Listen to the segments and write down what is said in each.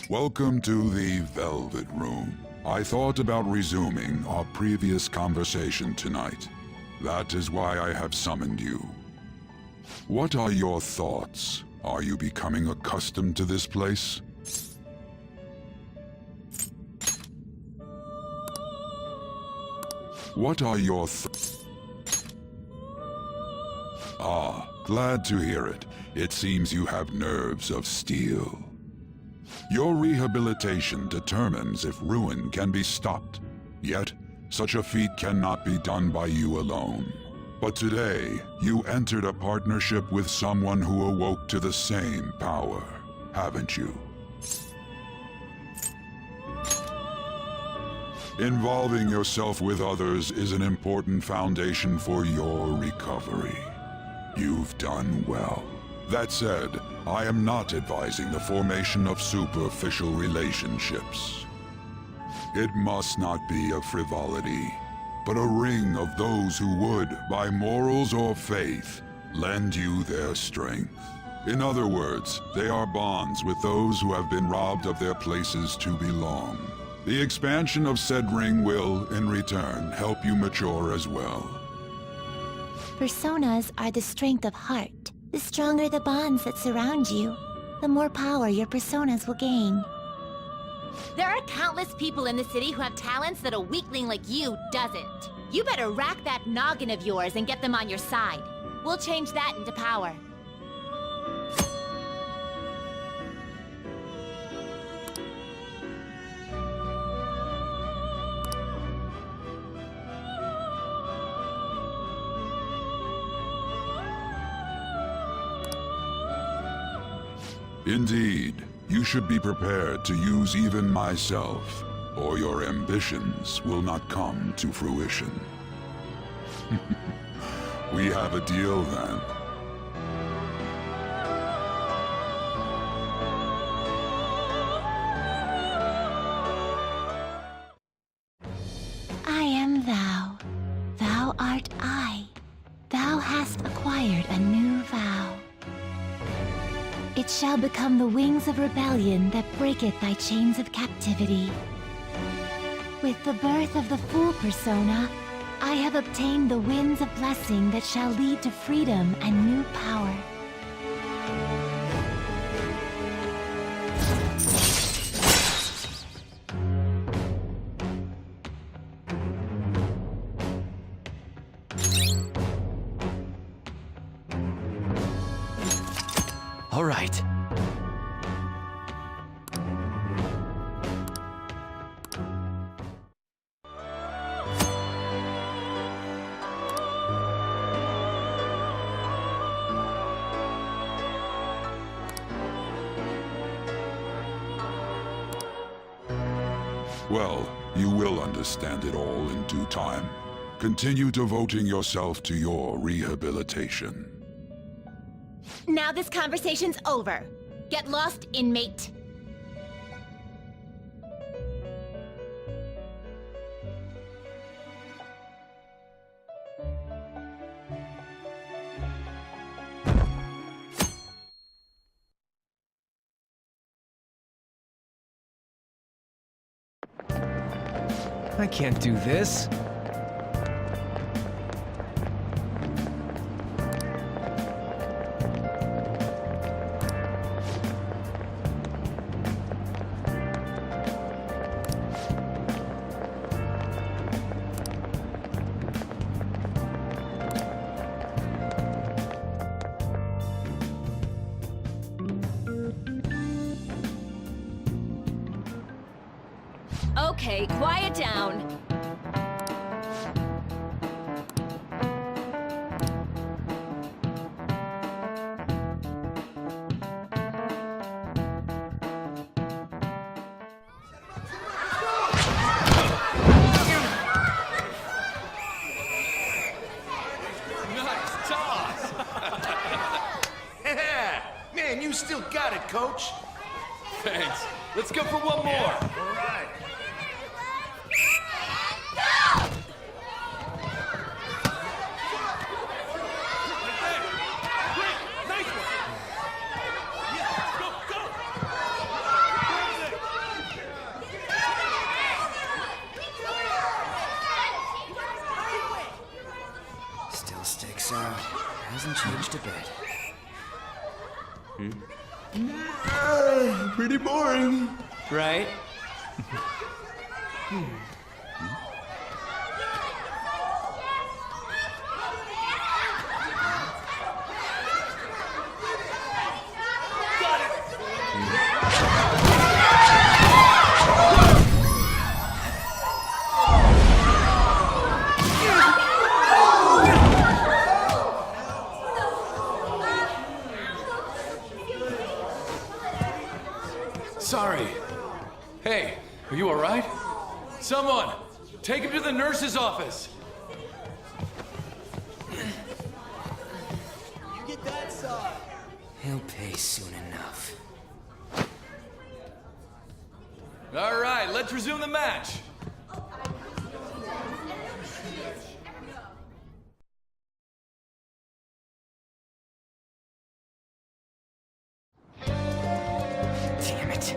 Welcome to the Velvet Room. I thought about resuming our previous conversation tonight. That is why I have summoned you. What are your thoughts? Are you becoming accustomed to this place? What are your glad to hear it. It seems you have nerves of steel. Your rehabilitation determines if ruin can be stopped. Yet, such a feat cannot be done by you alone. But today, you entered a partnership with someone who awoke to the same power, haven't you? Involving yourself with others is an important foundation for your recovery. You've done well. That said, I am not advising the formation of superficial relationships. It must not be a frivolity, but a ring of those who would, by morals or faith, lend you their strength. In other words, they are bonds with those who have been robbed of their places to belong. The expansion of said ring will, in return, help you mature as well. Personas are the strength of heart. The stronger the bonds that surround you, the more power your personas will gain. There are countless people in the city who have talents that a weakling like you doesn't. You better rack that noggin of yours and get them on your side. We'll change that into power. Indeed, you should be prepared to use even myself, or your ambitions will not come to fruition. We have a deal then. I am thou. Thou art I. Thou hast acquired a new vow. It shall become the wings of rebellion that breaketh thy chains of captivity. With the birth of the Fool persona, I have obtained the winds of blessing that shall lead to freedom and new power. All right. Well, you will understand it all in due time. Continue devoting yourself to your rehabilitation. Now this conversation's over. Get lost, inmate. I can't do this. Okay, quiet down. Nice toss! Yeah! Man, you still got it, coach. Thanks. Let's go for one more. All right. Nice one. Yeah, go, go. pretty boring. Right? Sorry. Hey, are you alright? Someone, take him to the nurse's office. He'll pay soon enough. Alright, let's resume the match. Damn it.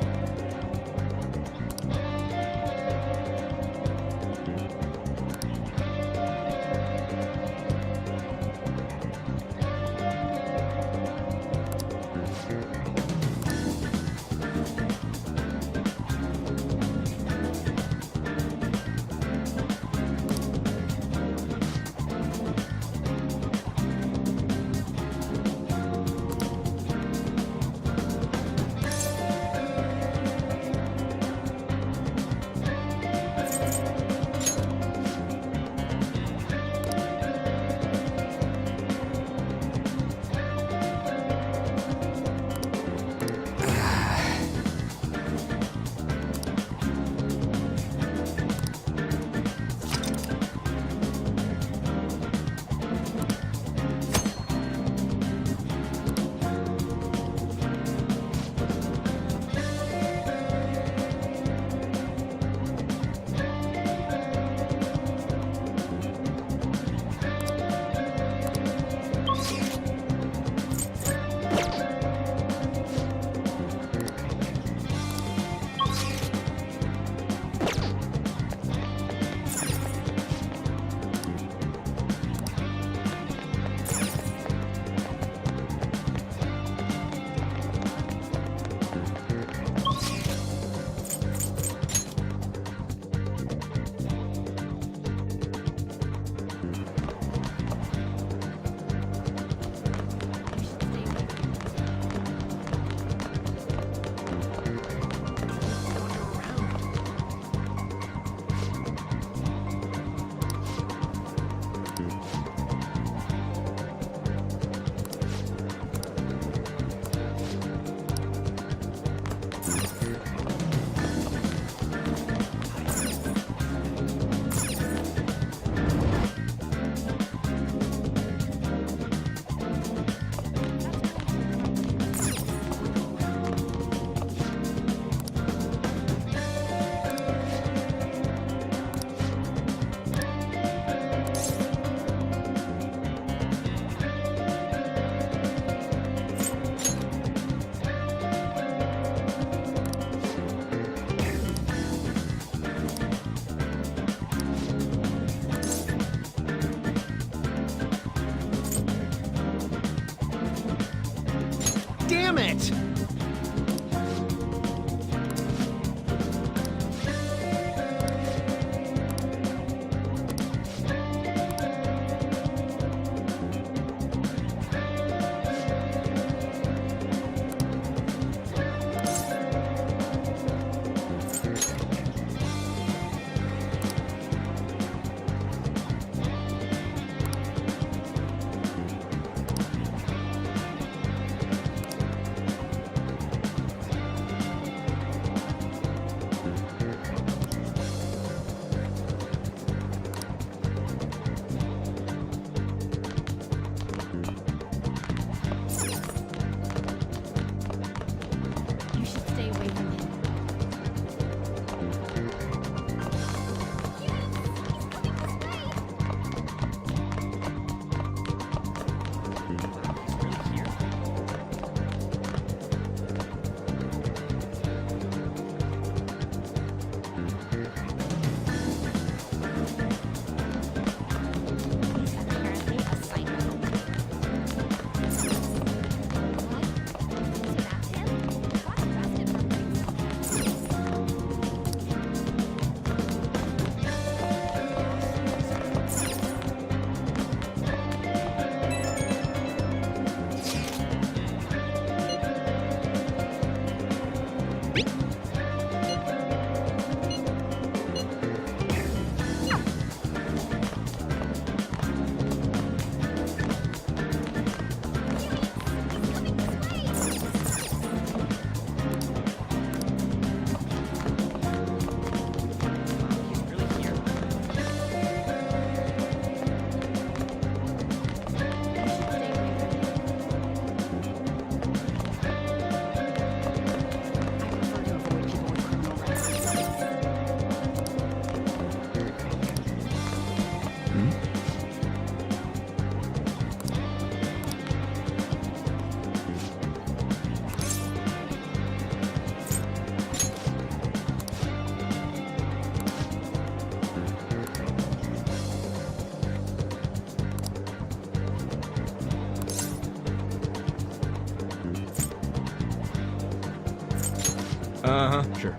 Uh-huh, sure.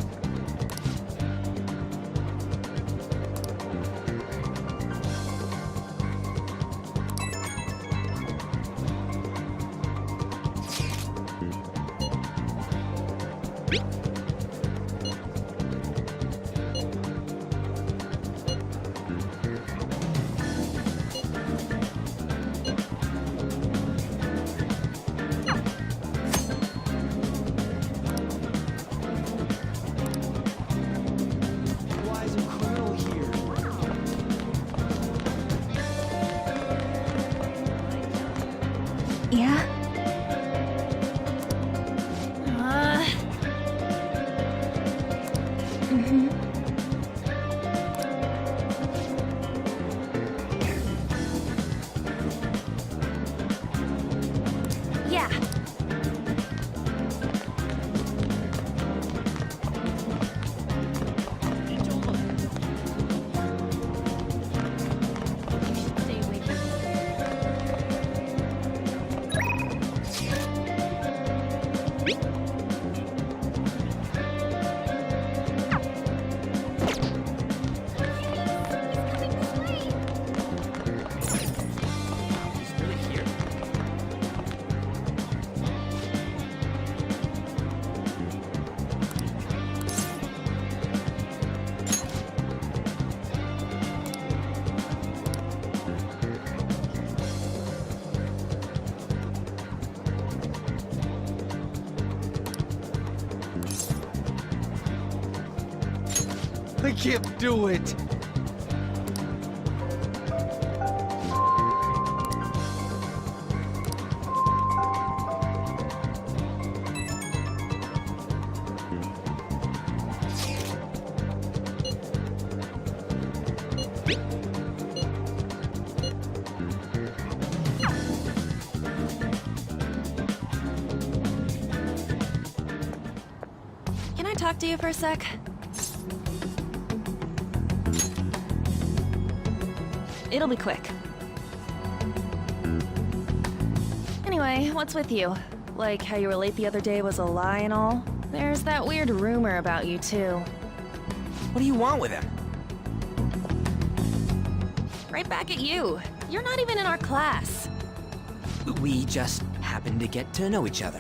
Why is a criminal here? Yeah? Yeah. Stay away from me. He's really here. I can't do it! Can I talk to you for a sec? It'll be quick. Anyway, what's with you? Like how you were late the other day was a lie and all? There's that weird rumor about you, too. What do you want with him? Right back at you. You're not even in our class. We just happened to get to know each other.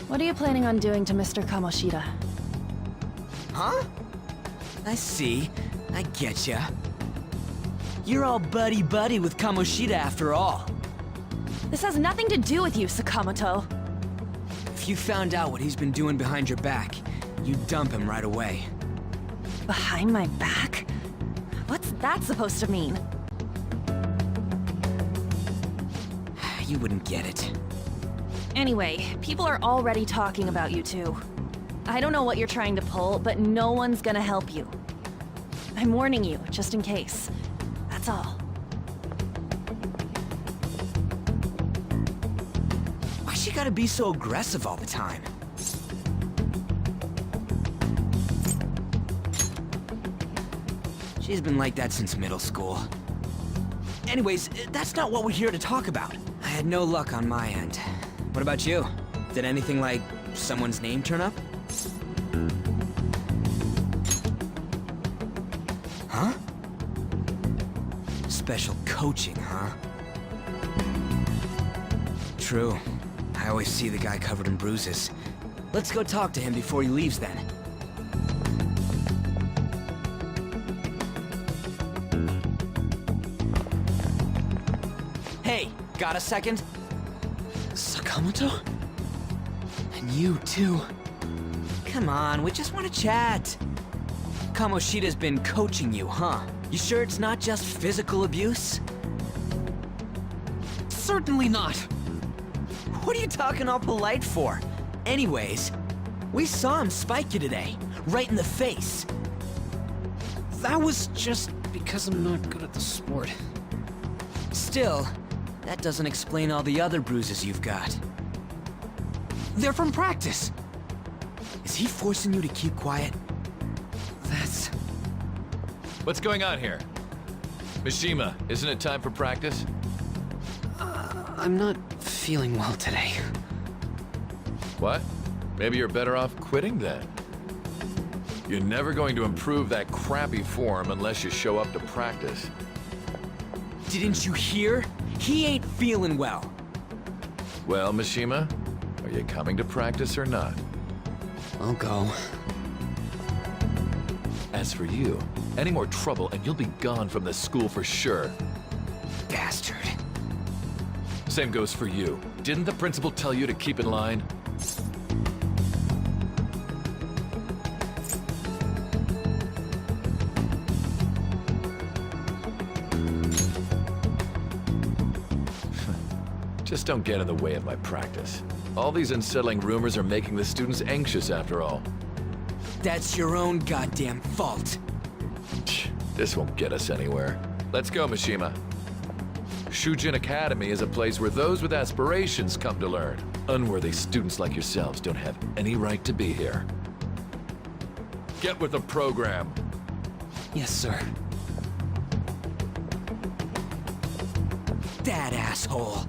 What are you planning on doing to Mr. Kamoshida? Huh? I see. I getcha. You're all buddy-buddy with Kamoshida after all. This has nothing to do with you, Sakamoto. If you found out what he's been doing behind your back, you'd dump him right away. Behind my back? What's that supposed to mean? You wouldn't get it. Anyway, people are already talking about you two. I don't know what you're trying to pull, but no one's gonna help you. I'm warning you, just in case. That's all. Why she gotta be so aggressive all the time? She's been like that since middle school. Anyways, that's not what we're here to talk about. I had no luck on my end. What about you? Did anything like someone's name turn up? Huh? Special coaching, huh? True. I always see the guy covered in bruises. Let's go talk to him before he leaves then. Hey, got a second? Sakamoto? And you too. Come on, we just want to chat. Kamoshida's been coaching you, huh? You sure it's not just physical abuse? Certainly not. What are you talking all polite for? Anyways, we saw him spike you today, right in the face. That was just because I'm not good at the sport. Still, that doesn't explain all the other bruises you've got. They're from practice. Is he forcing you to keep quiet? That's... What's going on here? Mishima, isn't it time for practice? I'm not feeling well today. What? Maybe you're better off quitting then. You're never going to improve that crappy form unless you show up to practice. Didn't you hear? He ain't feeling well. Well, Mishima, are you coming to practice or not? I'll go. As for you, any more trouble and you'll be gone from the school for sure. Bastard. Same goes for you. Didn't the principal tell you to keep in line? Just don't get in the way of my practice. All these unsettling rumors are making the students anxious after all. That's your own goddamn fault. This won't get us anywhere. Let's go, Mishima. Shujin Academy is a place where those with aspirations come to learn. Unworthy students like yourselves don't have any right to be here. Get with the program. Yes, sir. That asshole.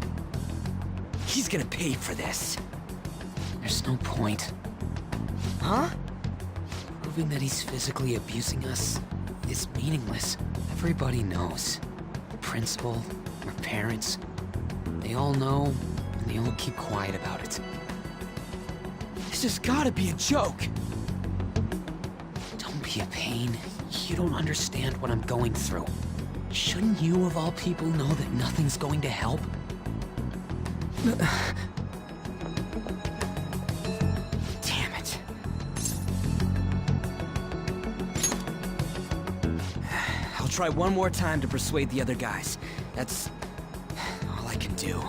He's gonna pay for this. There's no point. Huh? Proving that he's physically abusing us is meaningless. Everybody knows. The principal, our parents, they all know, and they all keep quiet about it. This has gotta be a joke! Don't be a pain. You don't understand what I'm going through. Shouldn't you, of all people, know that nothing's going to help? Damn it. I'll try one more time to persuade the other guys. That's all I can do.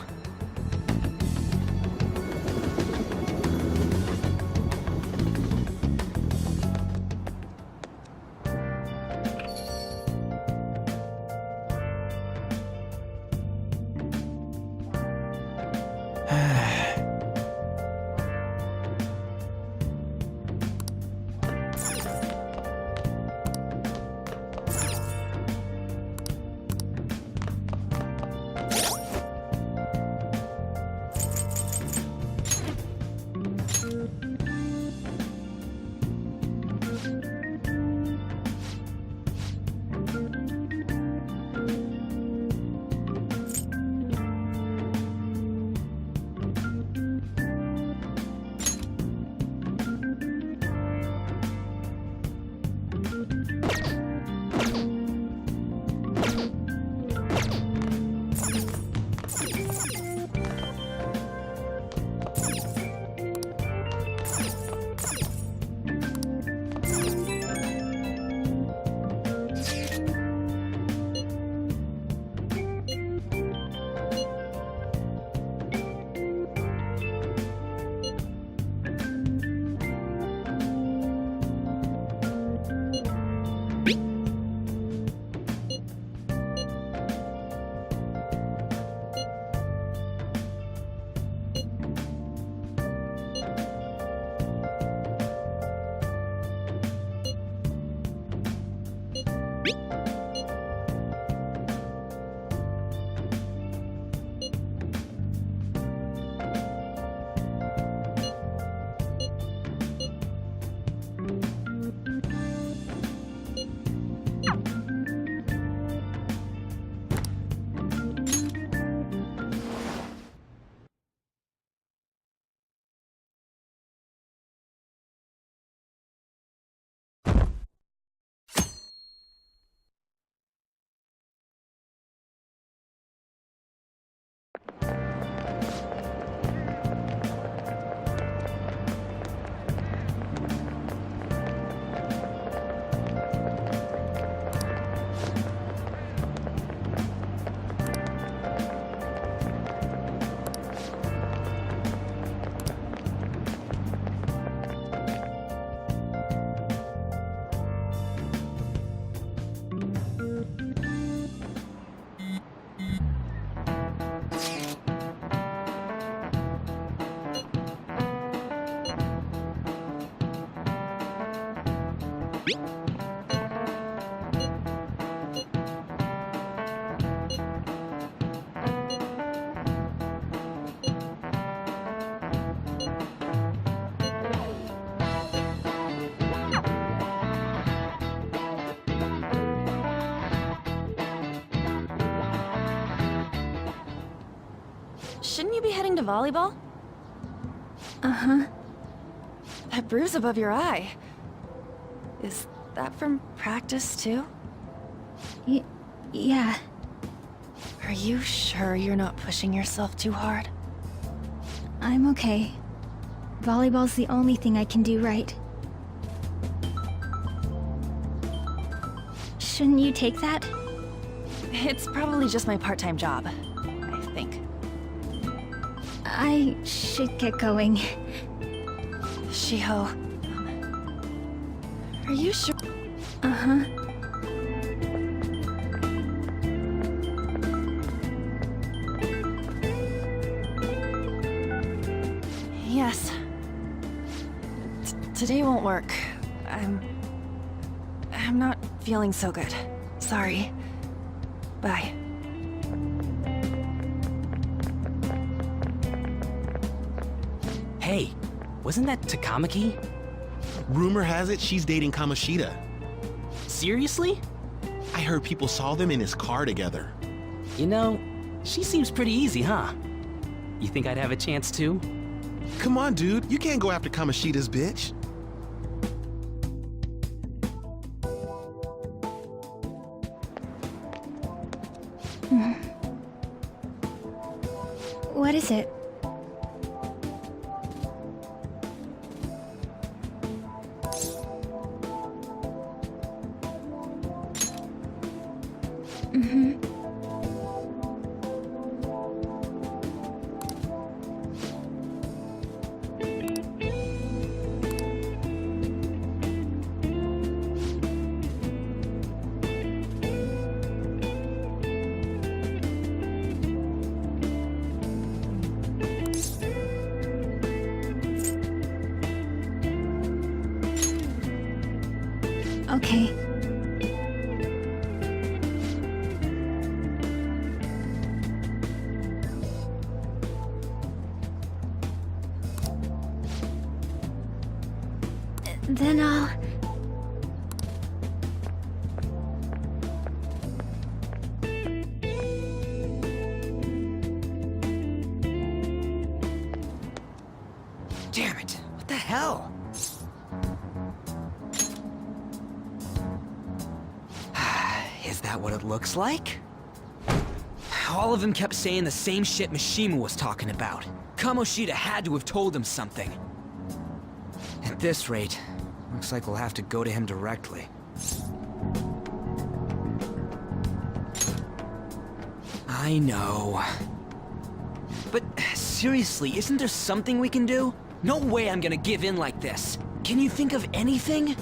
shouldn't you be heading to volleyball? Uh-huh. That bruise above your eye. Is that from practice, too? Yeah. Are you sure you're not pushing yourself too hard? I'm okay. Volleyball's the only thing I can do right. Shouldn't you take that? It's probably just my part-time job, I think. I should get going. Shiho. Are you sure? Uh-huh. Yes. Today won't work. I'm not feeling so good. Sorry. Bye. Hey, wasn't that Takamaki? Rumor has it she's dating Kamoshida. Seriously? I heard people saw them in his car together. You know, she seems pretty easy, huh? You think I'd have a chance too? Come on, dude. You can't go after Kamoshida's bitch. What is it? Okay. Then I'll... Damn it! What the hell? Is that what it looks like? All of them kept saying the same shit Mishima was talking about. Kamoshida had to have told him something. At this rate, looks like we'll have to go to him directly. I know. But seriously, isn't there something we can do? No way I'm gonna give in like this. Can you think of anything?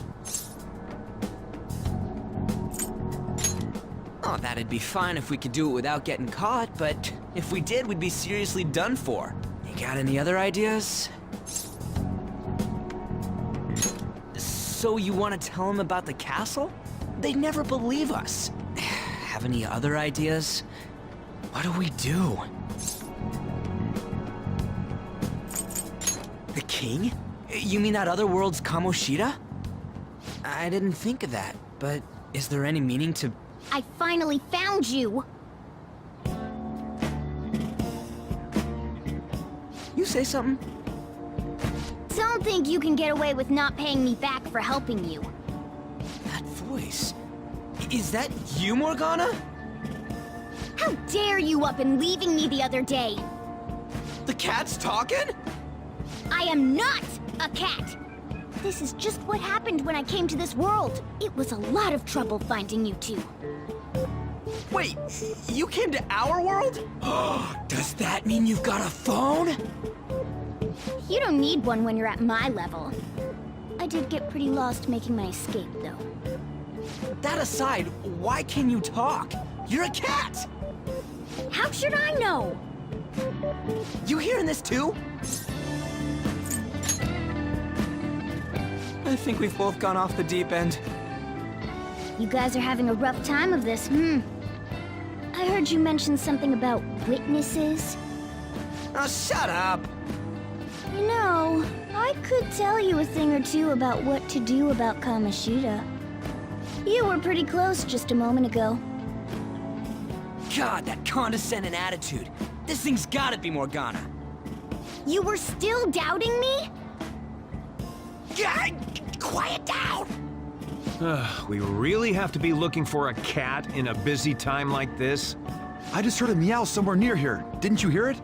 Oh, that'd be fine if we could do it without getting caught, but if we did, we'd be seriously done for. You got any other ideas? So you want to tell them about the castle? They'd never believe us. Have any other ideas? What do we do? The king? You mean that other world's Kamoshida? I didn't think of that, but is there any meaning to... I finally found you! You say something? Don't think you can get away with not paying me back for helping you. That voice... Is that you, Morgana? How dare you up and leaving me the other day? The cat's talking? I am not a cat! This is just what happened when I came to this world. It was a lot of trouble finding you two. Wait, you came to our world? Does that mean you've got a phone? You don't need one when you're at my level. I did get pretty lost making my escape, though. That aside, why can you talk? You're a cat! How should I know? You hearing this too? I think we've both gone off the deep end. You guys are having a rough time of this, I heard you mention something about witnesses. Oh, shut up! You know, I could tell you a thing or two about what to do about Kamoshida. You were pretty close just a moment ago. God, that condescending attitude. This thing's gotta be Morgana. You were still doubting me? Yeah, quiet down! We really have to be looking for a cat in a busy time like this? I just heard a meow somewhere near here. Didn't you hear it?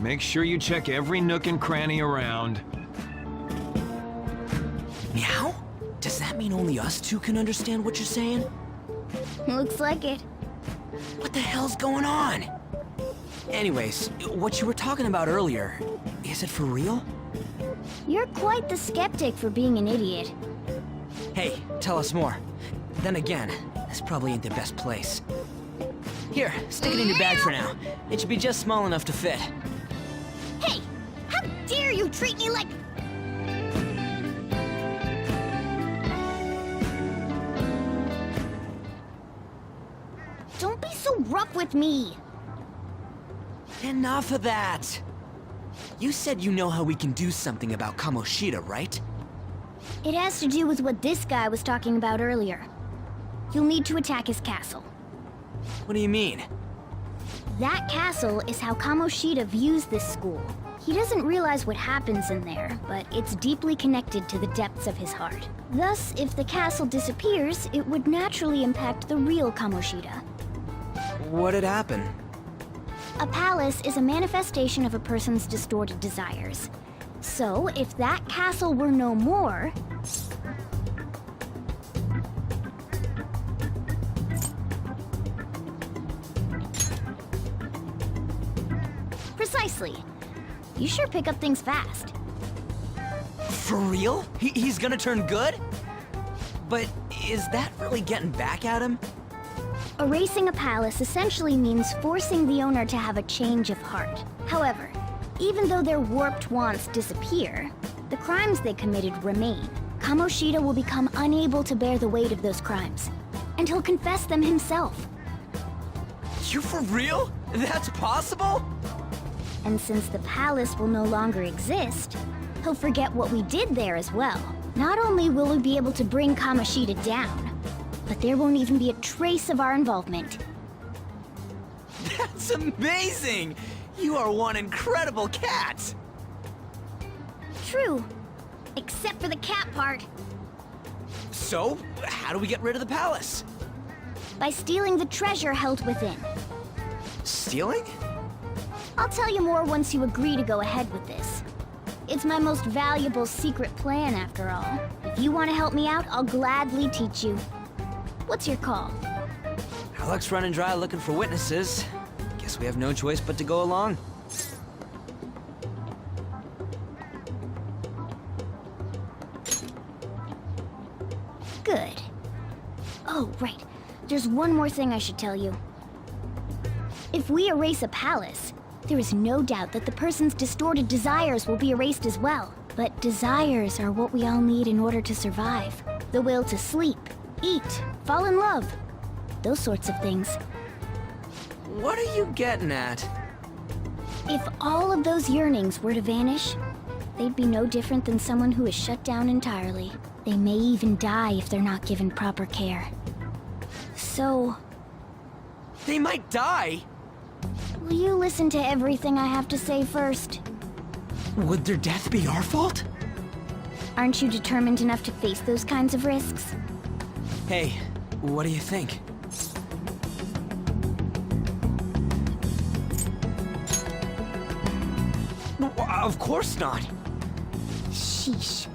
Make sure you check every nook and cranny around. Meow? Does that mean only us two can understand what you're saying? Looks like it. What the hell's going on? Anyways, what you were talking about earlier, is it for real? You're quite the skeptic for being an idiot. Hey, tell us more. Then again, this probably ain't the best place. Here, stick it in your bag for now. It should be just small enough to fit. Hey! How dare you treat me like... Don't be so rough with me! Enough of that! You said you know how we can do something about Kamoshida, right? It has to do with what this guy was talking about earlier. You'll need to attack his castle. What do you mean? That castle is how Kamoshida views this school. He doesn't realize what happens in there, but it's deeply connected to the depths of his heart. Thus, if the castle disappears, it would naturally impact the real Kamoshida. What'd happen? A palace is a manifestation of a person's distorted desires. So, if that castle were no more... Precisely. You sure pick up things fast. For real? He's gonna turn good? But is that really getting back at him? Erasing a palace essentially means forcing the owner to have a change of heart. However, even though their warped wants disappear, the crimes they committed remain. Kamoshida will become unable to bear the weight of those crimes, and he'll confess them himself. You for real? That's possible? And since the palace will no longer exist, he'll forget what we did there as well. Not only will we be able to bring Kamoshida down, but there won't even be a trace of our involvement. That's amazing! You are one incredible cat! True. Except for the cat part. So, how do we get rid of the palace? By stealing the treasure held within. Stealing? I'll tell you more once you agree to go ahead with this. It's my most valuable secret plan, after all. If you want to help me out, I'll gladly teach you. What's your call? Our luck's running dry looking for witnesses. Guess we have no choice but to go along. Good. Oh, right. There's one more thing I should tell you. If we erase a palace, there is no doubt that the person's distorted desires will be erased as well. But desires are what we all need in order to survive. The will to sleep, eat, fall in love. Those sorts of things. What are you getting at? If all of those yearnings were to vanish, they'd be no different than someone who is shut down entirely. They may even die if they're not given proper care. So... They might die? will you listen to everything I have to say first? Would their death be our fault? Aren't you determined enough to face those kinds of risks? Hey, what do you think? Of course not. Sheesh.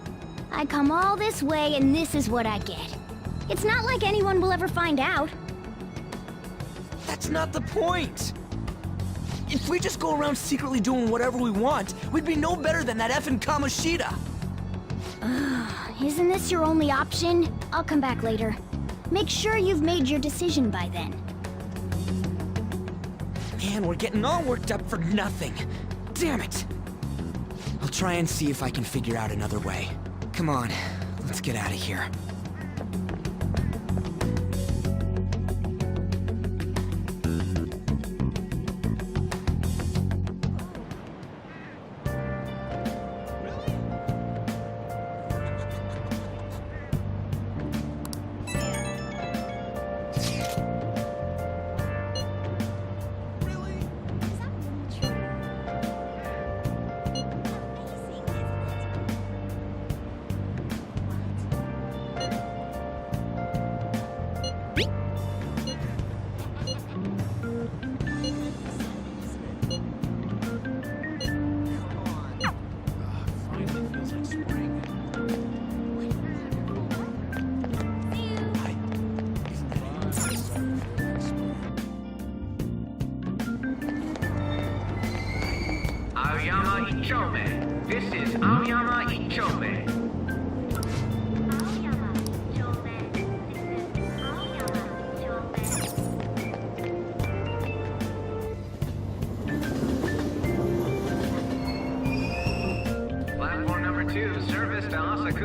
I come all this way and this is what I get. It's not like anyone will ever find out. That's not the point. If we just go around secretly doing whatever we want, we'd be no better than that effing Kamoshida. Isn't this your only option? I'll come back later. Make sure you've made your decision by then. Man, we're getting all worked up for nothing. Damn it. I'll try and see if I can figure out another way. Come on, let's get out of here.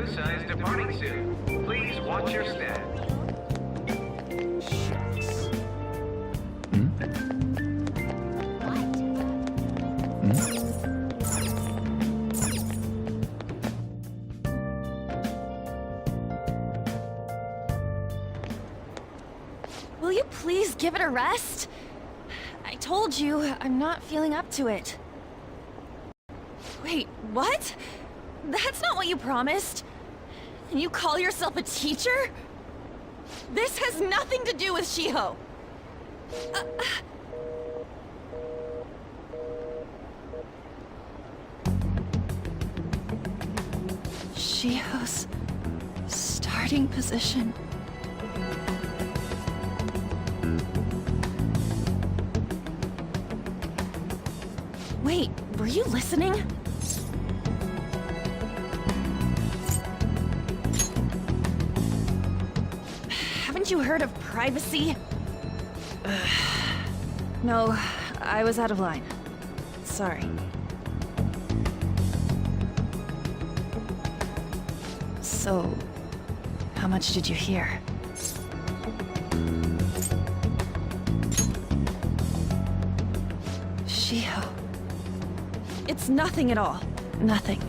Yakuza is departing soon. Please watch your step. Will you please give it a rest? I told you, I'm not feeling up to it. Wait, what? That's not what you promised. And you call yourself a teacher? This has nothing to do with Shiho. Shiho's starting position. Wait, were you listening? Haven't you heard of privacy? No, I was out of line. Sorry. So, how much did you hear? Shiho. It's nothing at all. Nothing.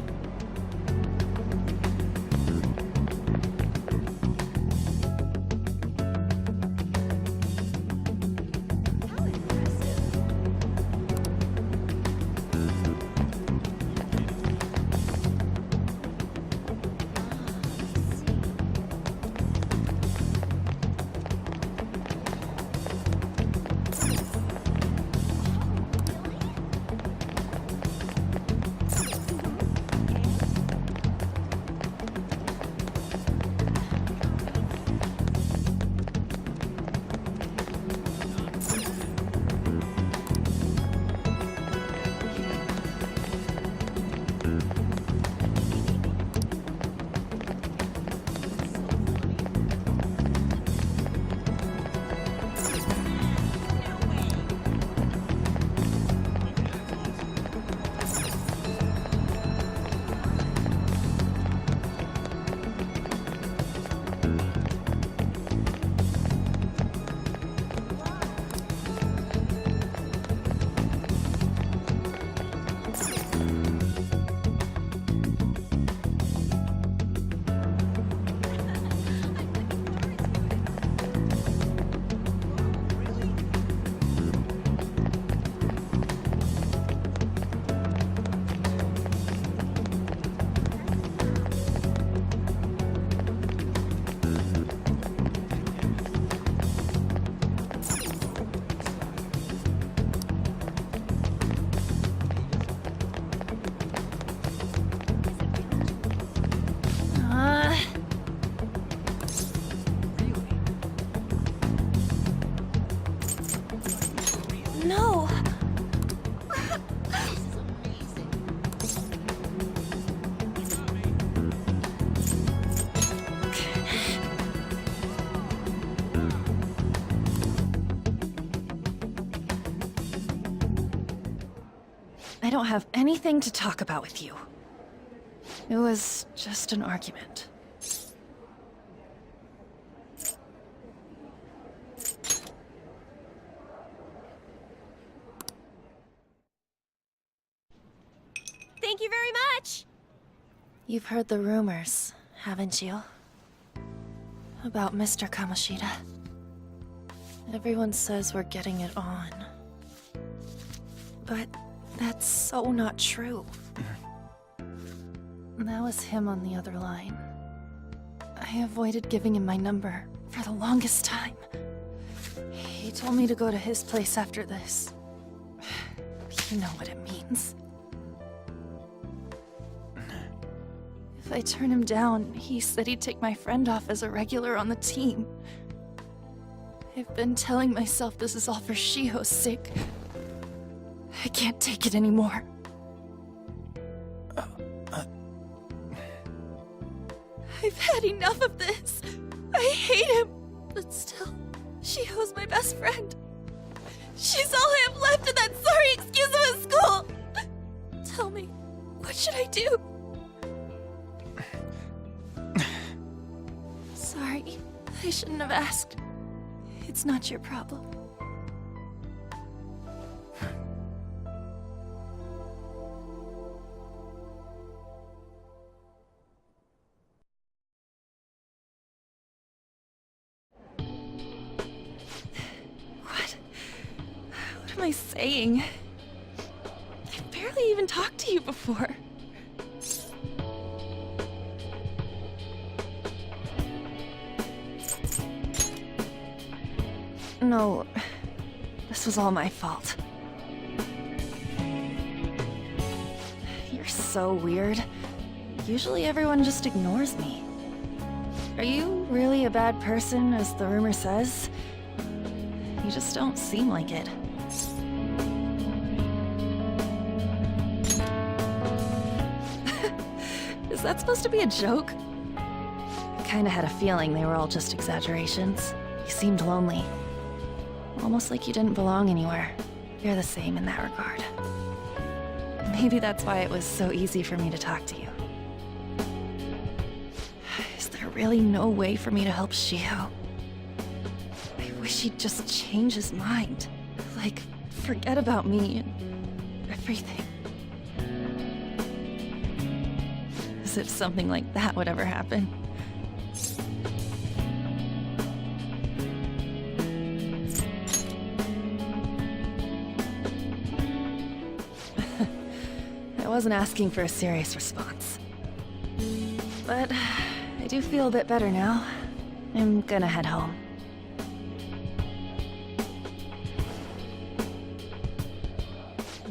No! I don't have anything to talk about with you. It was just an argument. Thank you very much! You've heard the rumors, haven't you? About Mr. Kamoshida. Everyone says we're getting it on. But that's so not true. That was him on the other line. I avoided giving him my number for the longest time. He told me to go to his place after this. You know what it means. If I turn him down, he said he'd take my friend off as a regular on the team. I've been telling myself this is all for Shiho's sake. I can't take it anymore. I've had enough of this. I hate him. But still, Shiho's my best friend. She's all I have left in that sorry excuse of a school. Tell me, what should I do? I shouldn't have asked. It's not your problem. What am I saying? I've barely even talked to you before. No, this was all my fault. You're so weird. Usually everyone just ignores me. Are you really a bad person, as the rumor says? You just don't seem like it. Is that supposed to be a joke? I kinda had a feeling they were all just exaggerations. You seemed lonely. Almost like you didn't belong anywhere. You're the same in that regard. Maybe that's why it was so easy for me to talk to you. Is there really no way for me to help Shiho? I wish he'd just change his mind. Like, forget about me and everything. As if something like that would ever happen. I wasn't asking for a serious response. But I do feel a bit better now. I'm gonna head home.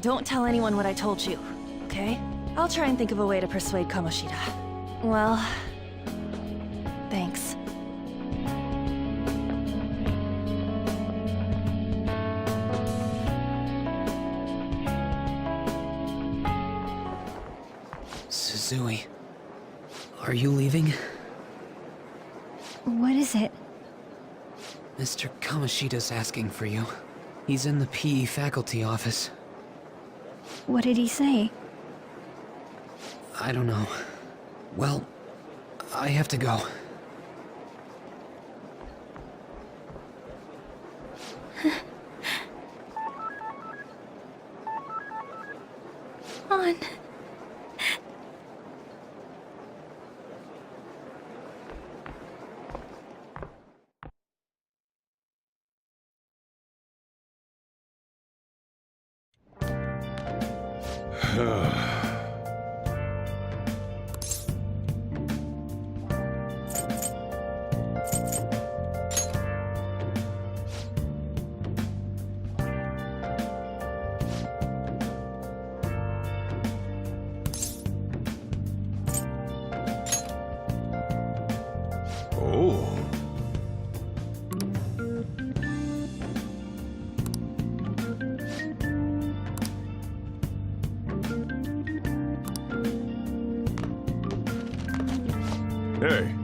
Don't tell anyone what I told you, okay? I'll try and think of a way to persuade Kamoshida. Well, thanks. Suzui, are you leaving? What is it? Mr. Kamoshida's asking for you. He's in the PE faculty office. What did he say? I don't know. Well, I have to go. On. Oh. Hey.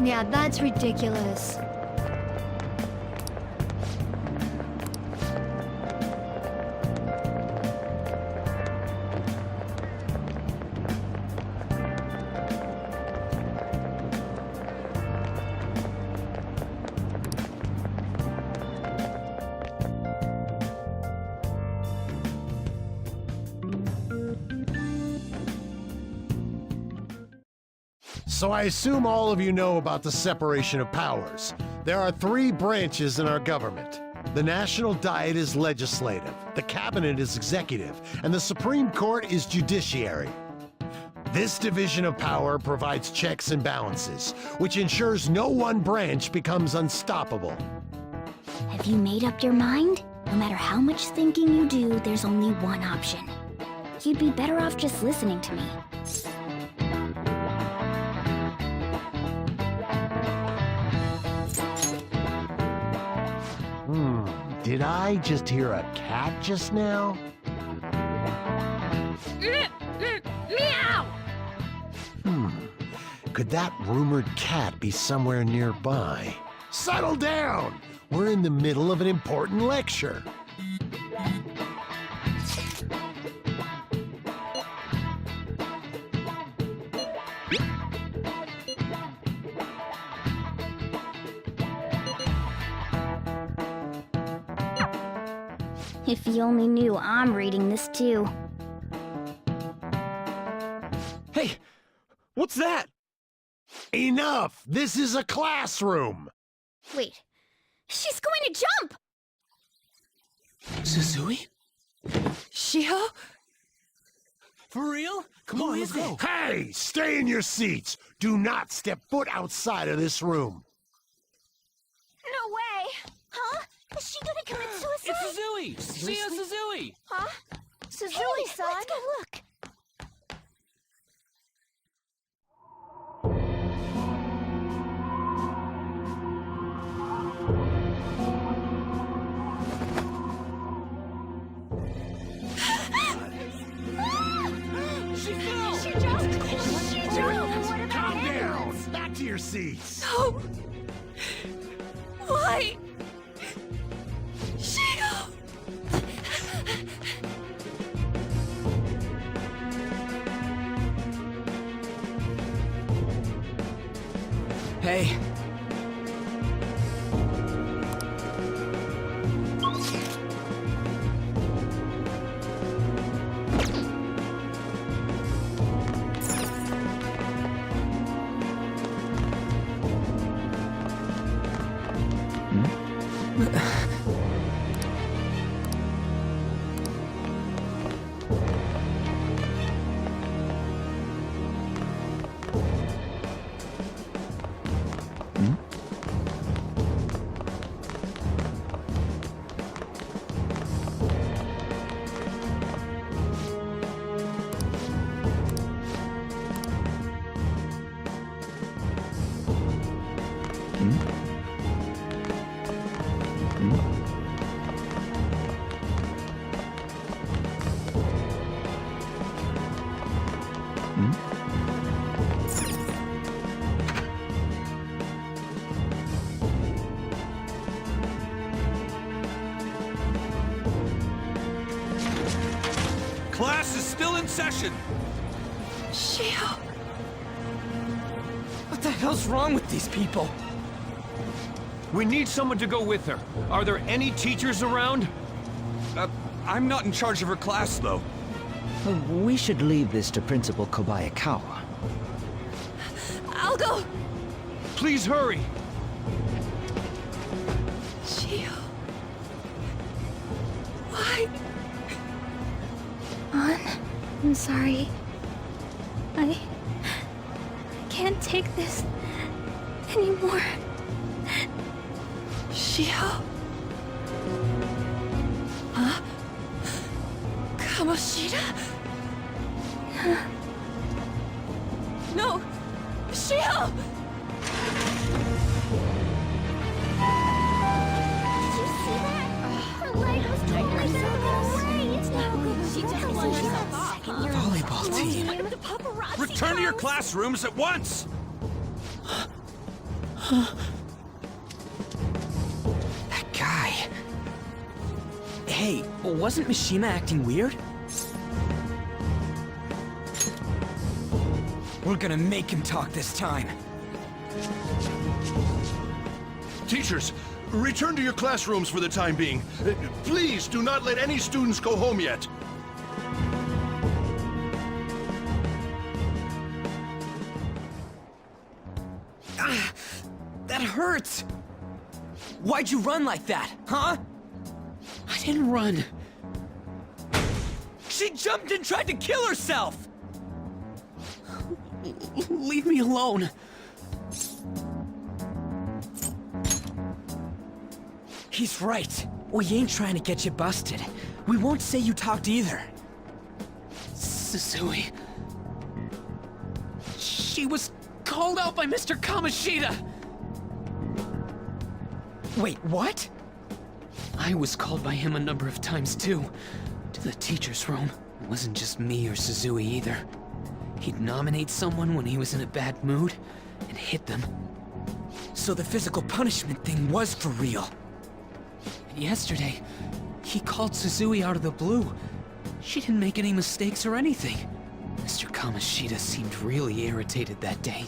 Yeah, that's ridiculous. So I assume all of you know about the separation of powers. There are 3 branches in our government. The National Diet is legislative, the Cabinet is executive, and the Supreme Court is judiciary. This division of power provides checks and balances, which ensures no one branch becomes unstoppable. Have you made up your mind? No matter how much thinking you do, there's only one option. You'd be better off just listening to me. Did I just hear a cat just now? Meow! Could that rumored cat be somewhere nearby? Settle down! We're in the middle of an important lecture. If you only knew I'm reading this too. Hey, what's that? Enough! This is a classroom! Wait, she's going to jump! Suzui? Shiho? For real? Come on, let's go. Hey! Stay in your seats! Do not step foot outside of this room! No way! Huh? Is she gonna commit suicide? It's Suzui! Shiho Suzui! Huh? Suzui-san? Let's go look. She fell! She jumped! Calm down! Back to your seats! No! Why? Shiho! Hey. Class is still in session. Shiho! What the hell's wrong with these people? We need someone to go with her. Are there any teachers around? I'm not in charge of her class, though. We should leave this to Principal Kobayakawa. I'll go! Please hurry. Shiho. Why? I'm sorry. I can't take this anymore. Shiho? Huh? Kamoshida? No! Shiho! Did you see that? Her leg was totally away. It's not good. She just won herself off. Volleyball team. Return to your classrooms at once! That guy. Hey, wasn't Mishima acting weird? We're gonna make him talk this time. Teachers, return to your classrooms for the time being. Please do not let any students go home yet. That hurts! Why'd you run like that, huh? I didn't run. She jumped and tried to kill herself! Leave me alone. He's right. We ain't trying to get you busted. We won't say you talked either. Suzui... She was called out by Mr. Kamoshida! Wait, what? I was called by him a number of times too. To the teacher's room. It wasn't just me or Suzui either. He'd nominate someone when he was in a bad mood, and hit them. So the physical punishment thing was for real. And yesterday, he called Suzui out of the blue. She didn't make any mistakes or anything. Mr. Kamoshida seemed really irritated that day.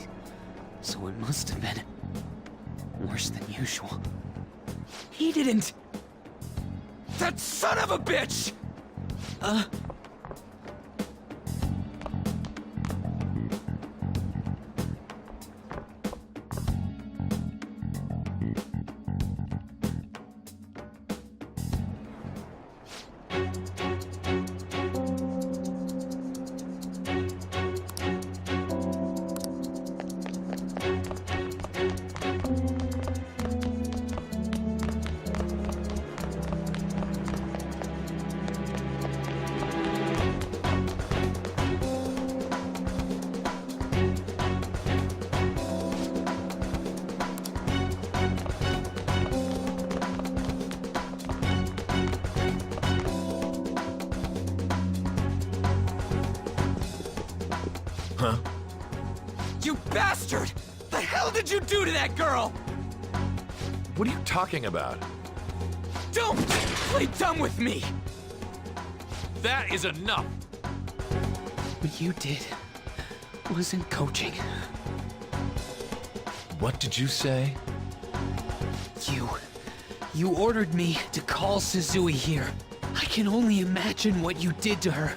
So it must have been worse than usual. He didn't... That son of a bitch! Huh? You bastard! The hell did you do to that girl? What are you talking about? Don't play dumb with me! That is enough! What you did wasn't coaching. What did you say? You ordered me to call Suzui here. I can only imagine what you did to her.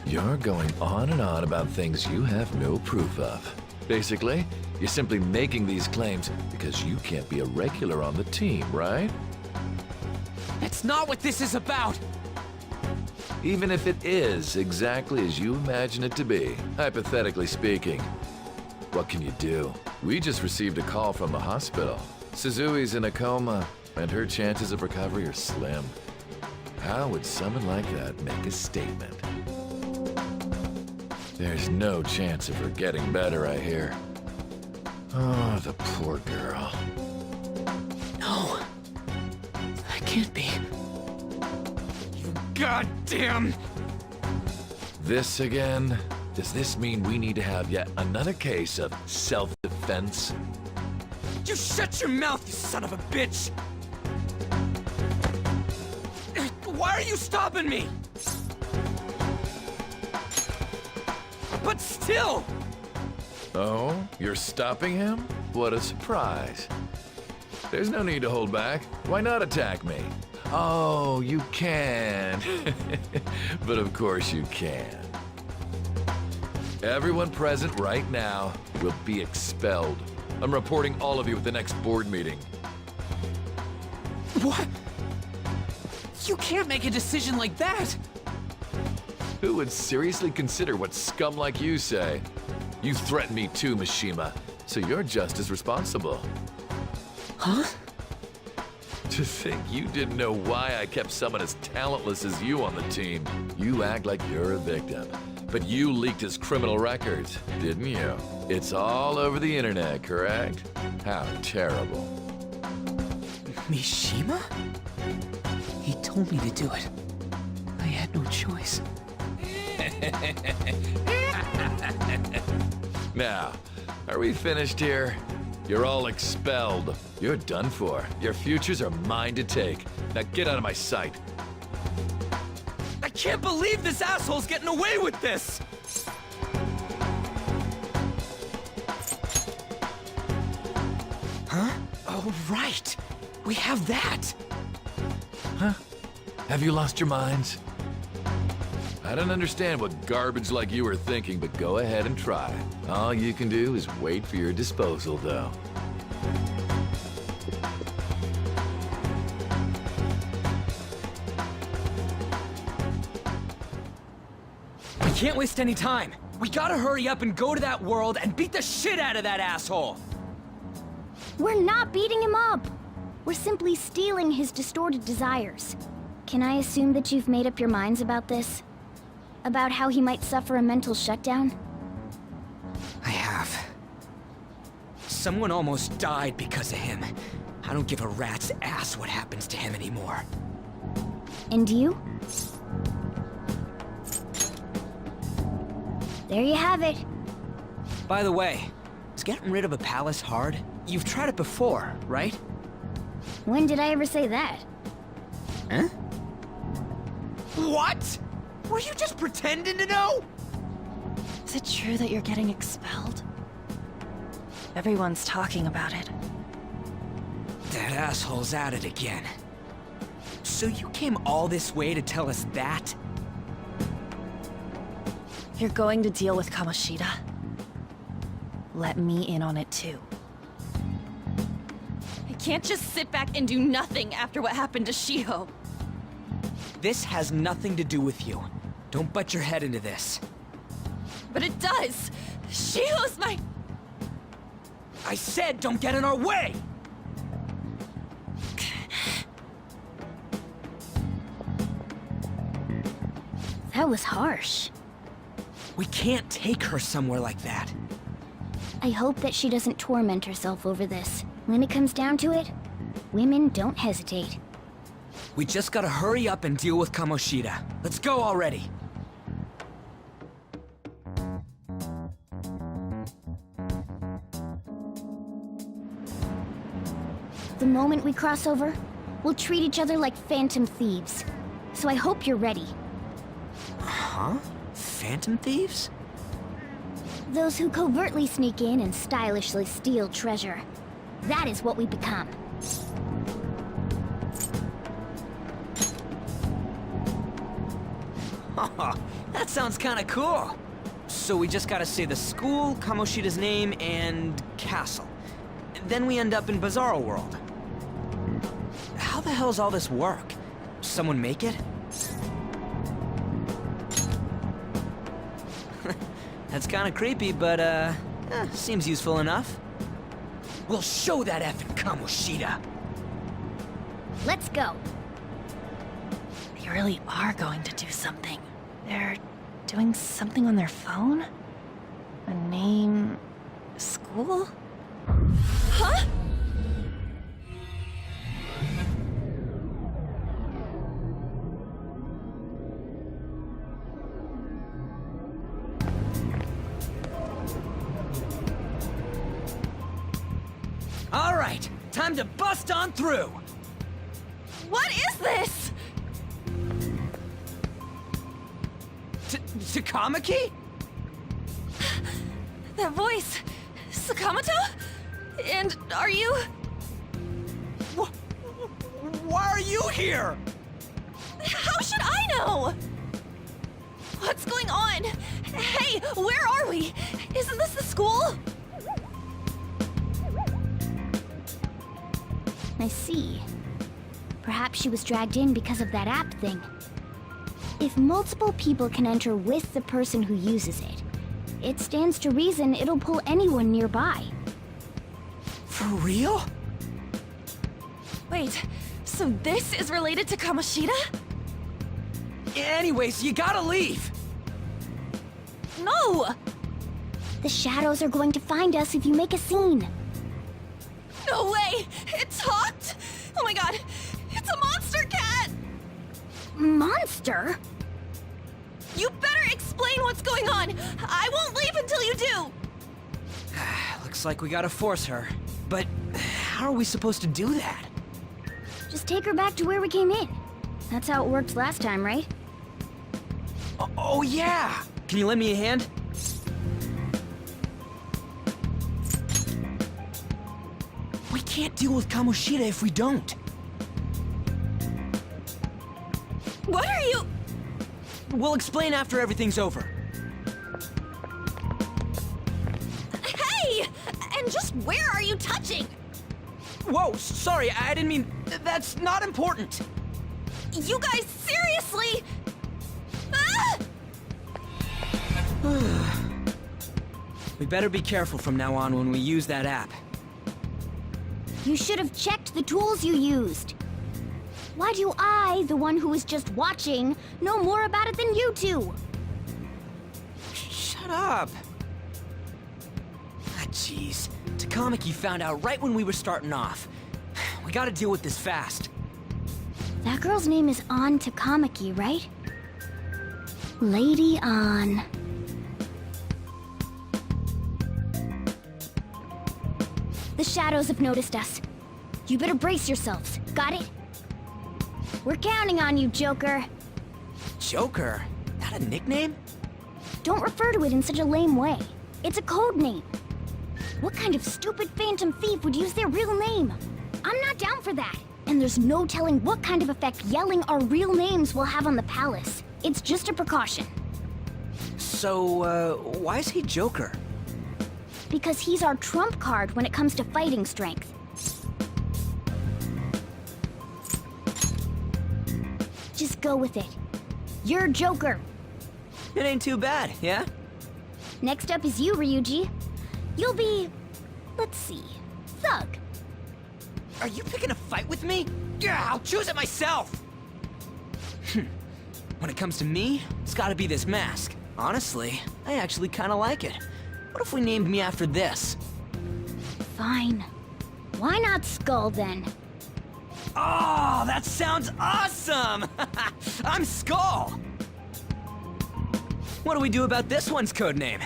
You're going on and on about things you have no proof of. Basically, you're simply making these claims because you can't be a regular on the team, right? That's not what this is about! Even if it is exactly as you imagine it to be, hypothetically speaking, what can you do? We just received a call from the hospital. Suzui's in a coma, and her chances of recovery are slim. How would someone like that make a statement? There's no chance of her getting better, I hear. Oh, the poor girl. No. That can't be. You goddamn... This again? Does this mean we need to have yet another case of self-defense? You shut your mouth, you son of a bitch! Why are you stopping me? But still! Oh, you're stopping him? What a surprise. There's no need to hold back. Why not attack me? Oh, you can. But of course you can. Everyone present right now will be expelled. I'm reporting all of you at the next board meeting. What? You can't make a decision like that! Who would seriously consider what scum like you say? You threatened me too, Mishima, so you're just as responsible. Huh? To think you didn't know why I kept someone as talentless as you on the team. You act like you're a victim. But you leaked his criminal records, didn't you? It's all over the internet, correct? How terrible. Mishima? He told me to do it. I had no choice. Now, are we finished here? You're all expelled. You're done for. Your futures are mine to take. Now get out of my sight. I can't believe this asshole's getting away with this! Huh? Oh, right. We have that. Huh? Have you lost your minds? I don't understand what garbage like you are thinking, but go ahead and try. All you can do is wait for your disposal, though. We can't waste any time. We gotta hurry up and go to that world and beat the shit out of that asshole. We're not beating him up. We're simply stealing his distorted desires. Can I assume that you've made up your minds about this? About how he might suffer a mental shutdown? I have. Someone almost died because of him. I don't give a rat's ass what happens to him anymore. And you? There you have it. By the way, is getting rid of a palace hard? You've tried it before, right? When did I ever say that? Huh? What? Were you just pretending to know? Is it true that you're getting expelled? Everyone's talking about it. That asshole's at it again. So you came all this way to tell us that? You're going to deal with Kamoshida? Let me in on it too. I can't just sit back and do nothing after what happened to Shiho. This has nothing to do with you. Don't butt your head into this. But it does! Shiho's my... I said don't get in our way! That was harsh. We can't take her somewhere like that. I hope that she doesn't torment herself over this. When it comes down to it, women don't hesitate. We just gotta hurry up and deal with Kamoshida. Let's go already. The moment we cross over, we'll treat each other like phantom thieves. So I hope you're ready. Huh? Phantom thieves? Those who covertly sneak in and stylishly steal treasure. That is what we become. That sounds kinda cool. So we just gotta say the school, Kamoshida's name, and castle. Then we end up in Bizarro World. How the hell's all this work? Someone make it? That's kinda creepy, but seems useful enough. We'll show that effing Kamoshida. Let's go. They really are going to do something. They're doing something on their phone? A name... school? Huh? All right, time to bust on through. What is this? Takamaki? That voice... Sakamoto? And are you... Why are you here? How should I know? What's going on? Hey, where are we? Isn't this the school? I see. Perhaps she was dragged in because of that app thing. If multiple people can enter with the person who uses it, it stands to reason it'll pull anyone nearby. For real? Wait, so this is related to Kamoshida? Anyways, you gotta leave. No! The shadows are going to find us if you make a scene. No way! It talked! Oh my god! It's a monster cat! Monster? You better explain what's going on! I won't leave until you do! Looks like we gotta force her. But how are we supposed to do that? Just take her back to where we came in. That's how it worked last time, right? Oh yeah! Can you lend me a hand? We can't deal with Kamoshida if we don't. What are you... We'll explain after everything's over. Hey! And just where are you touching? Whoa, sorry, I didn't mean... That's not important. You guys, seriously? Ah! We better be careful from now on when we use that app. You should have checked the tools you used. Why do I, the one who was just watching, know more about it than you two? Shut up. Ah, jeez. Takamaki found out right when we were starting off. We gotta deal with this fast. That girl's name is An Takamaki, right? Lady An. The shadows have noticed us. You better brace yourselves. Got it? We're counting on you, Joker. Joker? That a nickname? Don't refer to it in such a lame way. It's a code name. What kind of stupid phantom thief would use their real name? I'm not down for that. And there's no telling what kind of effect yelling our real names will have on the palace. It's just a precaution. So, why is he Joker? Because he's our trump card when it comes to fighting strength. Just go with it. You're Joker. It ain't too bad, yeah? Next up is you, Ryuji. You'll be... let's see... Thug. Are you picking a fight with me? Yeah, I'll choose it myself! When it comes to me, it's gotta be this mask. Honestly, I actually kinda like it. What if we named me after this? Fine. Why not Skull, then? Oh, that sounds awesome! I'm Skull! What do we do about this one's codename?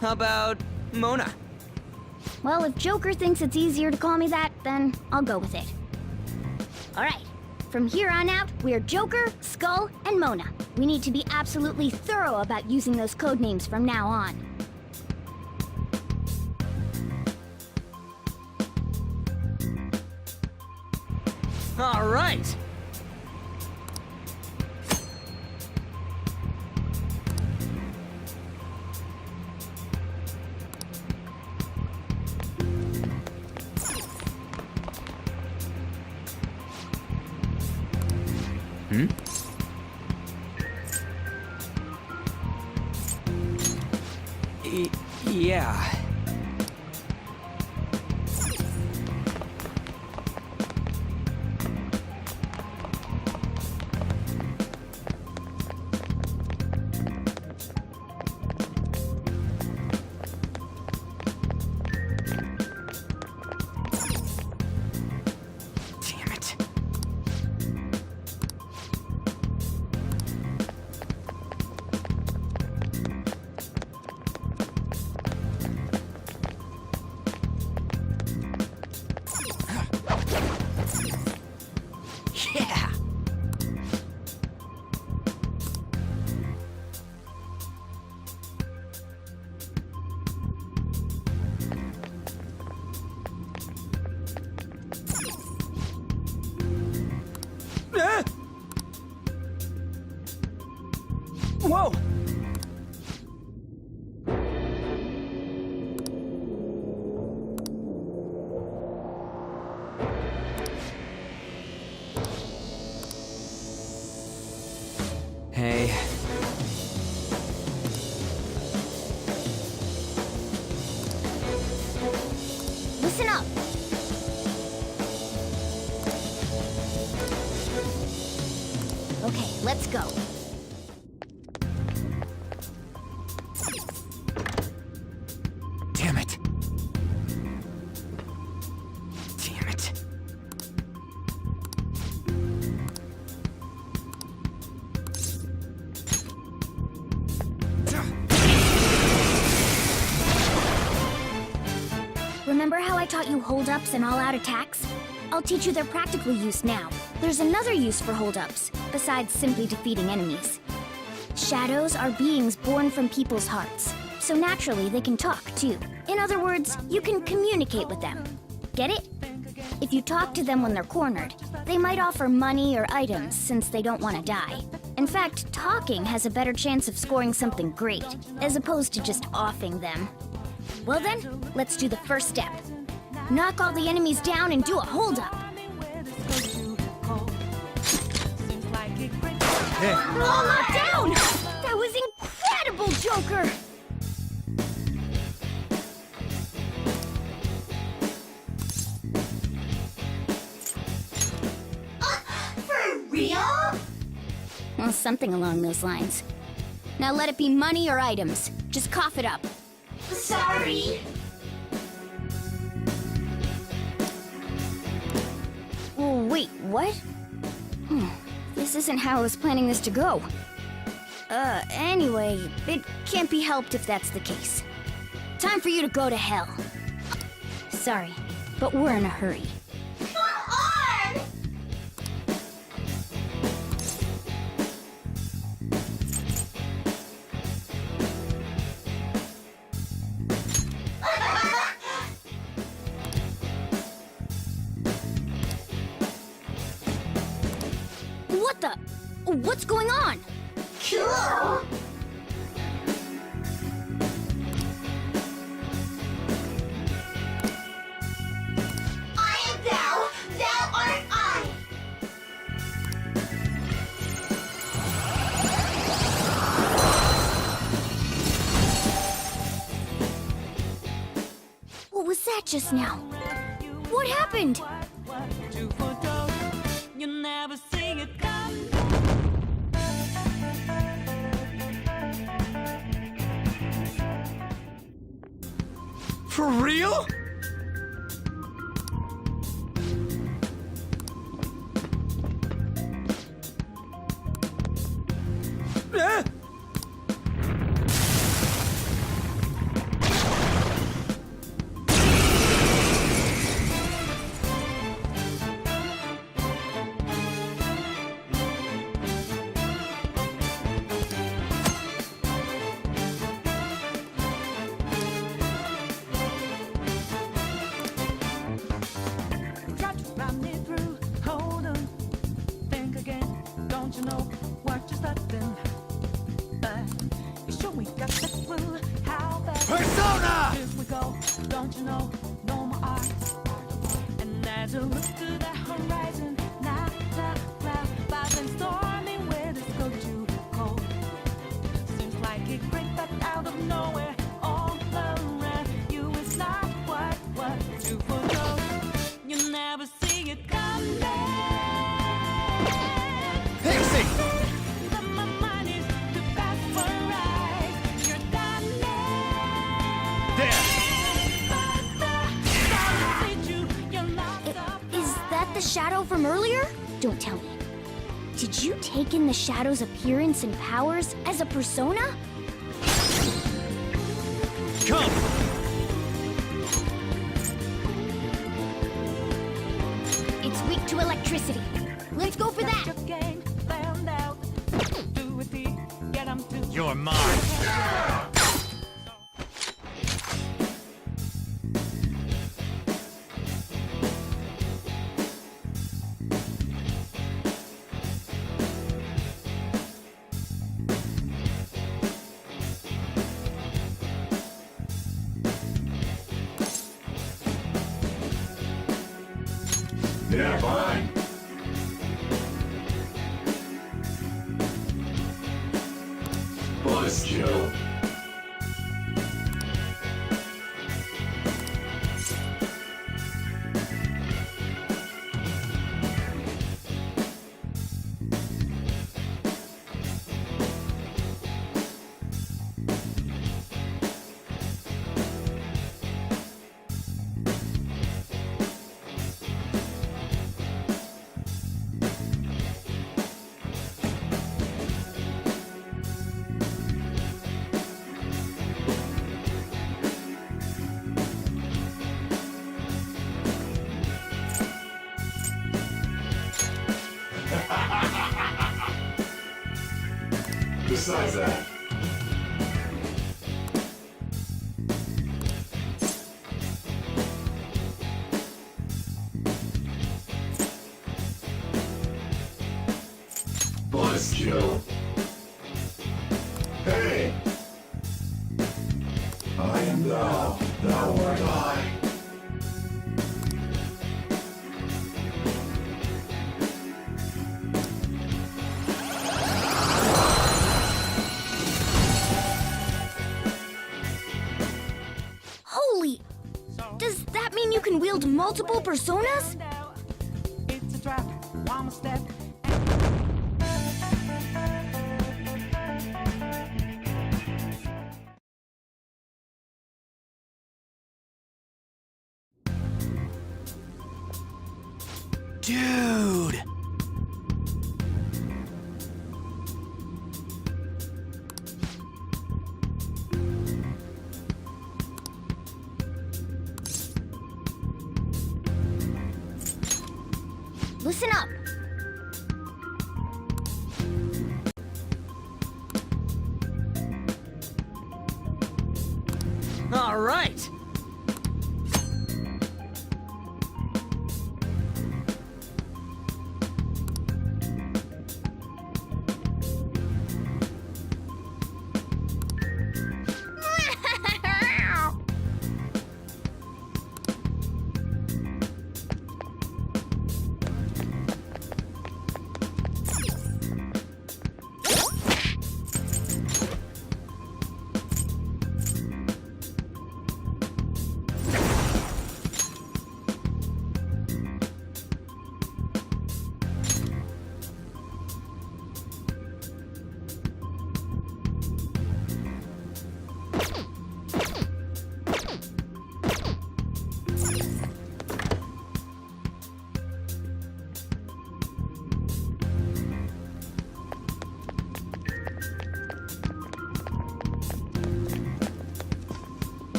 How about Mona? Well, if Joker thinks it's easier to call me that, then I'll go with it. Alright, from here on out, we're Joker, Skull, and Mona. We need to be absolutely thorough about using those codenames from now on. Alright! Yeah. Damn it. Yeah! Ah! Whoa! Hey. Listen up. Okay, let's go. Damn it. Damn it. Remember how I taught you hold-ups and all-out attacks? I'll teach you their practical use now. There's another use for hold-ups, besides simply defeating enemies. Shadows are beings born from people's hearts, so naturally they can talk, too. In other words, you can communicate with them. Get it? If you talk to them when they're cornered, they might offer money or items since they don't want to die. In fact, talking has a better chance of scoring something great, as opposed to just offing them. Well then, let's do the first step. Knock all the enemies down and do a hold-up. They're all knocked down! That was incredible, Joker! For real? Well, something along those lines. Now let it be money or items. Just cough it up. Sorry. Oh, wait, what? This isn't how I was planning this to go. Anyway, it can't be helped if that's the case. Time for you to go to hell. Sorry, but we're in a hurry. Come on! What the? What's going on? Cool! I am thou, thou art I! What was that just now? What happened? For real? Persona! Don't you know, no more art. And as you look to the horizon, not the cloud, but then storming where the go too cold. Seems like it breaks up out of nowhere, all around you. It's not what you forgot. You never see it coming. Pixie! My mind is the best for right. You're done There! Is that the shadow from earlier? Don't tell me. Did you take in the shadow's appearance and powers as a persona? Come! It's weak to electricity. Let's go for that. You're mine! They're fine. Buzzkill. Besides that, Bonus kill. Hey! I am thou, thou art I. Holy! Does that mean you can wield multiple personas? It's a trap, one more step. Dude! Listen up. All right!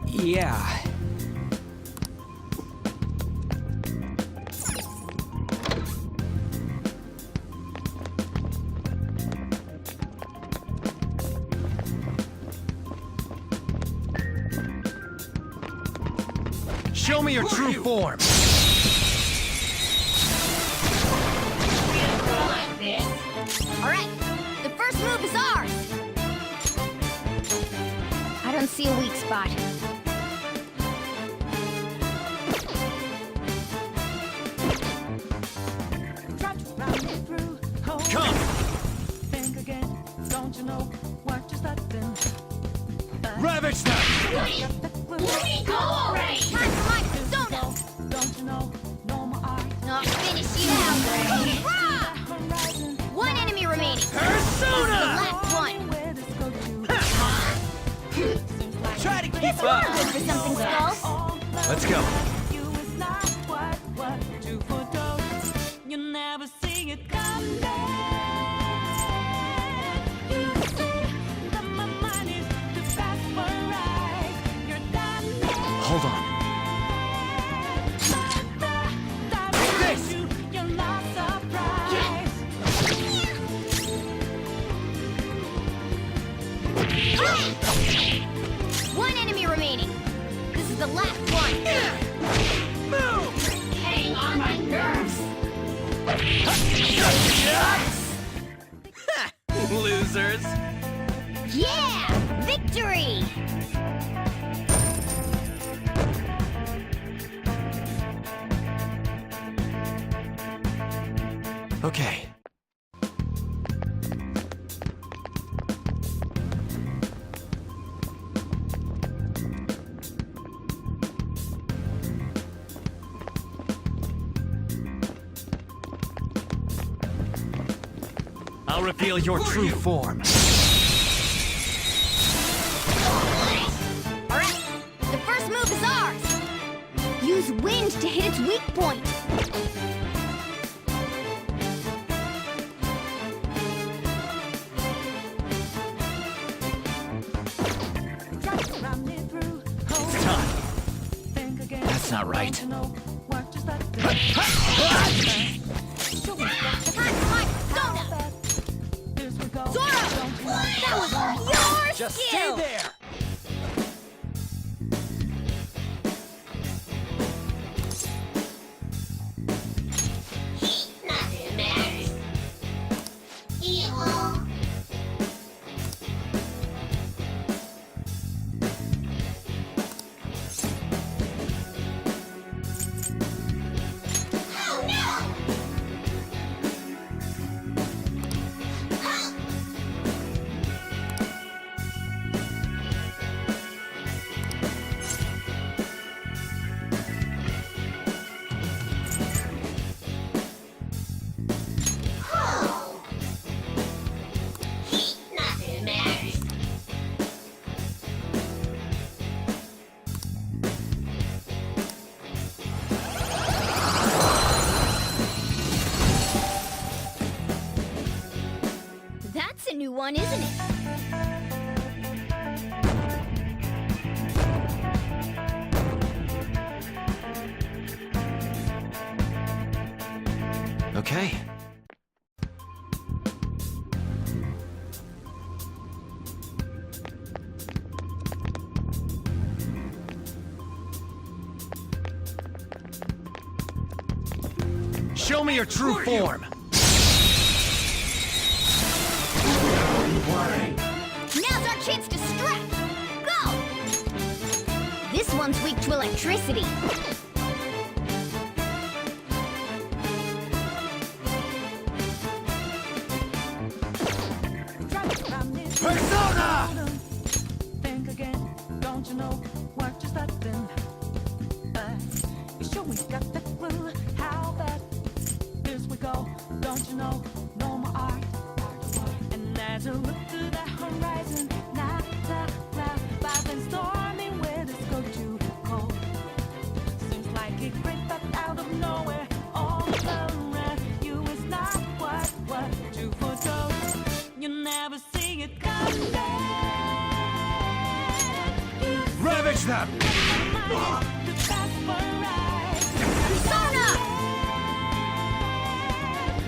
Yeah. Show me your true form. All right, the first move is ours. I don't see a weak spot. Try to run me through. Hold Come! Think again. Don't you know what you're starting? Ravage them! Let me go already! Time for my persona! Don't you know? No more art. I'll finish you out! Horizon. One enemy remaining! Persona! The last one! Where this go to? Try to keep Good up! for something, Skulls! Let's go. You is not what you foretold. You never see it come back. You see that my mind is too fast for right. You're done. Hold on. This. You're not surprised. One enemy remaining! This is the last one! Getting on my nerves! Losers! Yeah! Victory! Okay. I'll reveal your true form. Alright, the first move is ours! Use wind to hit its weak point! Just run me through. Hold It's time. Think again. That's not right. Don't you know what you're starting? Time for my persona! Here we go. Zora! That was your Just skill! stay there! Nothing, man. new one, isn't it? Okay. Show me your true form. Now's our chance to strike! Go! This one's weak to electricity. Persona! Think again, don't you know what you're starting? You sure we got the clue how that this we go, don't you know, no more art. And as I look to the horizon, not the cloud, vibrant stormy weather's go too cold. Seems like it crept up out of nowhere, all around you is not what you foretold. You never see it coming back. Ravage them! Persona!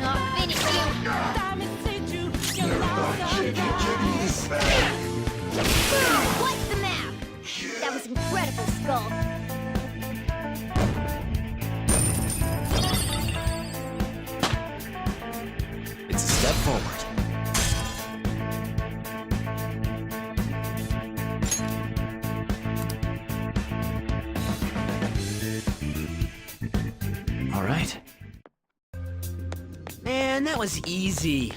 I'll finish you! What's the map? That was incredible, Skull. It's a step forward. All right. Man, that was easy.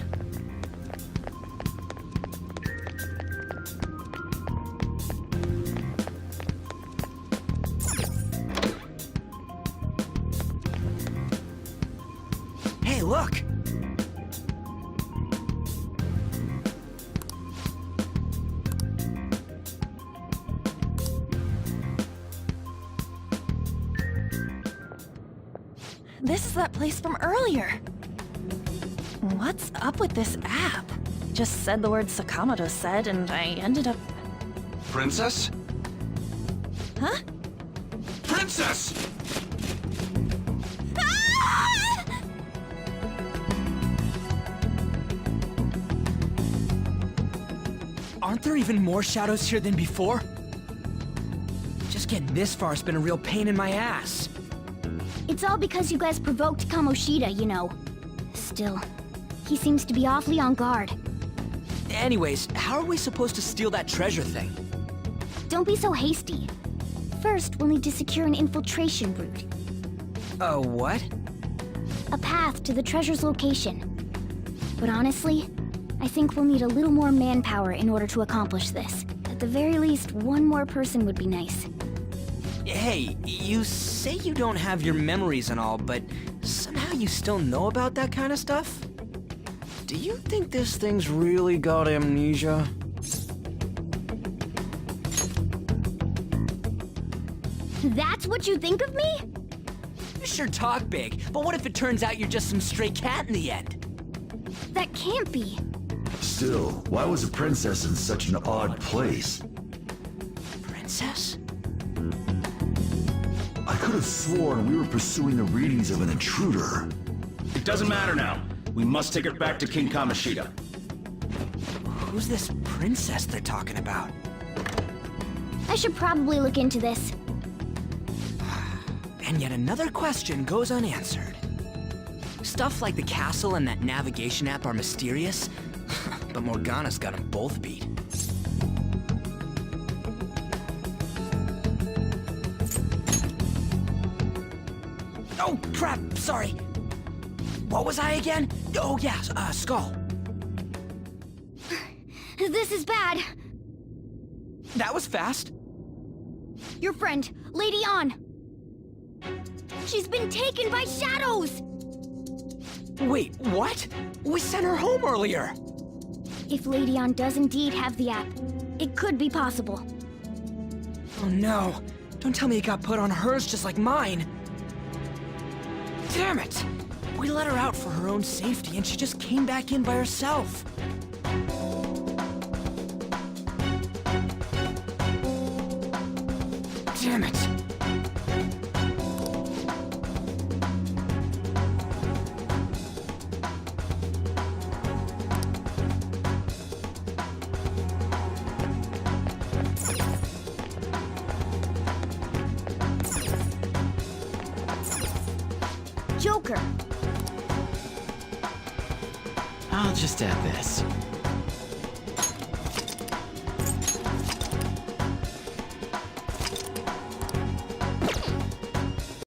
Hey, look! This is that place from earlier. What's up with this app? Just said the word Sakamoto said, and I ended up... Princess? Huh? Princess! Aren't there even more shadows here than before? Just getting this far has been a real pain in my ass. It's all because you guys provoked Kamoshida, you know. Still, he seems to be awfully on guard. Anyways, how are we supposed to steal that treasure thing? Don't be so hasty. First, we'll need to secure an infiltration route. What? A path to the treasure's location. But honestly, I think we'll need a little more manpower in order to accomplish this. At the very least, one more person would be nice. Hey, you say you don't have your memories and all, but somehow you still know about that kind of stuff? Do you think this thing's really got amnesia? That's what you think of me? You sure talk big, but what if it turns out you're just some stray cat in the end? That can't be. Still, why was a princess in such an odd place? Princess? I could have sworn we were pursuing the readings of an intruder. It doesn't matter now. We must take her back to King Kamoshida. Who's this princess they're talking about? I should probably look into this. And yet another question goes unanswered. Stuff like the castle and that navigation app are mysterious, but Morgana's got them both beat. Oh, crap, sorry. What was I again? Oh, yeah, Skull. This is bad. That was fast. Your friend, Lady An. She's been taken by shadows! Wait, what? We sent her home earlier. If Lady An does indeed have the app, it could be possible. Oh no. Don't tell me it got put on hers just like mine. Damn it! We let her out for her own safety and she just came back in by herself. Damn it. Joker! I'll just add this.